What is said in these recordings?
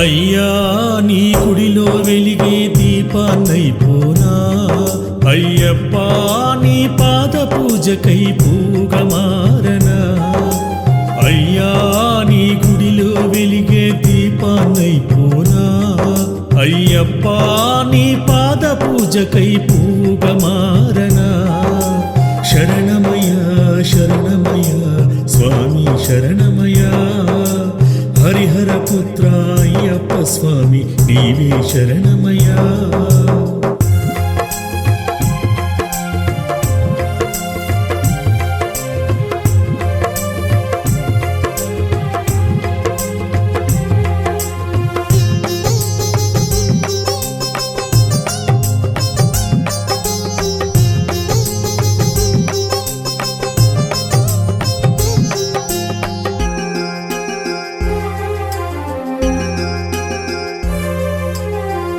అయ్యా నీ గుడిలో వెలిగే దీపాన్నైపోనా అయ్యప్ప నీ పాద పూజకై పూగా మారనా అయ్యా నీ గుడిలో వెలిగే దీపాన్నైపోనా అయ్యప్ప నీ పాద పూజకై పూగా మారనా శరణమయ శరణమయ స్వామి శరణమయ హరిహర పుత్ర అయ్యప్ప స్వామి నీవే శరణమయ్యా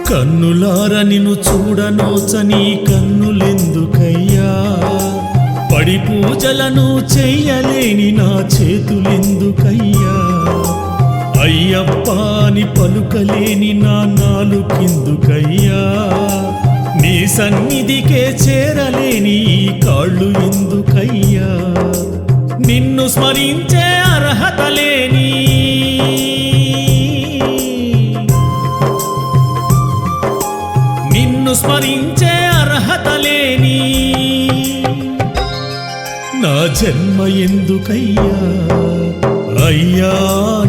కన్నులార నిన్ను చూడనోచని కన్నులెందుకయ్యా పడి పూజలను చెయ్యలేని నా చేతులెందుకయ్యా అయ్యప్ప అని పలుకలేని నా నాలుకెందుకయ్యా నీ సన్నిధికే చేరలేని ఈ కాళ్ళు ఎందుకయ్యా నిన్ను స్మరించే అర్హత లేని స్మరించే అర్హత లేని నా జన్మ ఎందుకయ్యా అయ్యా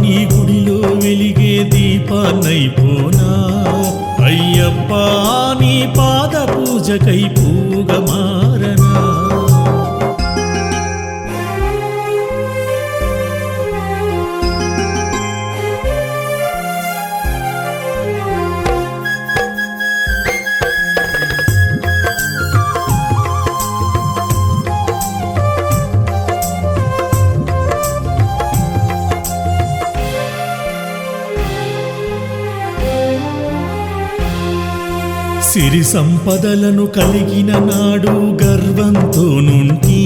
నీ గుడిలో వెలిగే దీపాన్నైపోనా అయ్యప్ప నీ పాద పూజకై పూగా మారనా సిరి సంపదలను కలిగిన నాడు గర్వంతో నుండి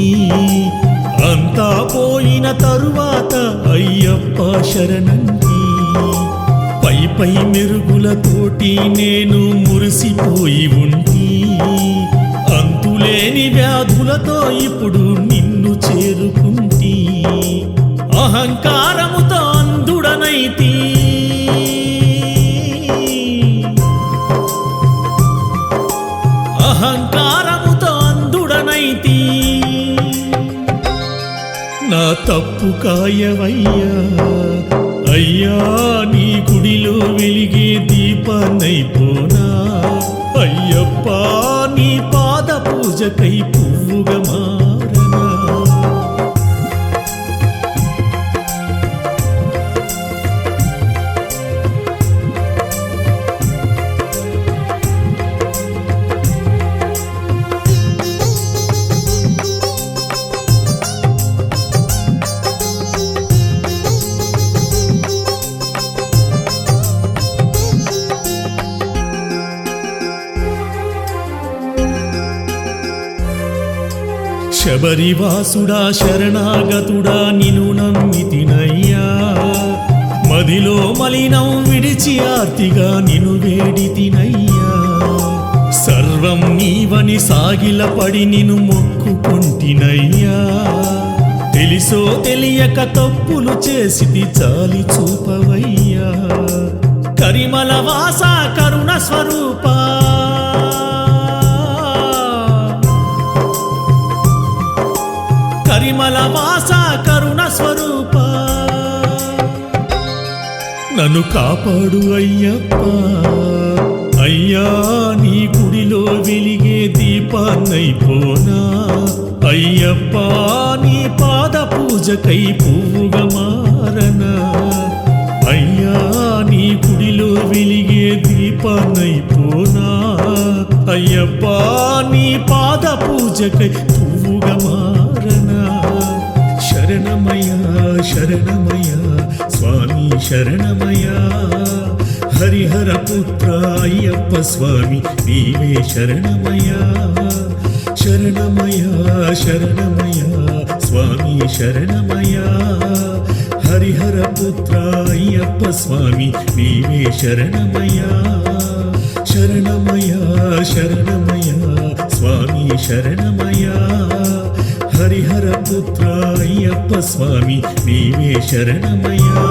అంతా పోయిన తరువాత అయ్యప్ప శరణంటి పై పై మెరుగులతోటి నేను మురిసిపోయి ఉంటి అంతులేని వ్యాధులతో ఇప్పుడు నిన్ను చేరుకుంటి అహంకారముతో అంధుడనైతి అహంకారముతో అంధుడనైతి నా తప్పు కాయవయ్యా అయ్యా నీ గుడిలో వెలిగే దీపాన్నైపోనా అయ్యప్ప నీ పాద పూజకై పువ్వుగా మారనా శబరివాసుడా శరణాగతుడా నిన్ను నమ్మితినయ్యా మదిలో మలినం విడిచి ఆర్తిగా నిన్ను వేడితినయ్యా సర్వం నీవని సాగిలపడి నిన్ను మొక్కుకుంటినయ్యా తెలిసో తెలియక తప్పులు చేసిది చాలి చూపవయ్యా కరిమల వాస కరుణ స్వరూపా కరిమల వాస కరుణ స్వరూప నన్ను కాపాడు అయ్యప్ప అయ్యా నీ గుడిలో వెలిగే దీపాన్నైపోనా అయ్యప్ప నీ పాద పూజకై పువ్వుగా మారనా అయ్యా నీ గుడిలో వెలిగే దీపాన్నైపోనా అయ్యప్ప నీ పాద పూజకై పువ్వుగా మారనా శరణమయ శరణమయ స్వామి శరణమయ హరిహర పుత్ర అయ్యప్ప స్వామి నీవే శరణమయ శరణమయ శరణమయ స్వామి శరణమయ హరిహర పుత్ర అయ్యప్ప స్వామి నీవే శరణమయ్యా శరణమయ్యా శరణమయ్యా స్వామి శరణమయ్యా హరిహర పుత్ర అయ్యప్ప స్వామి నీవే శరణమయ్యా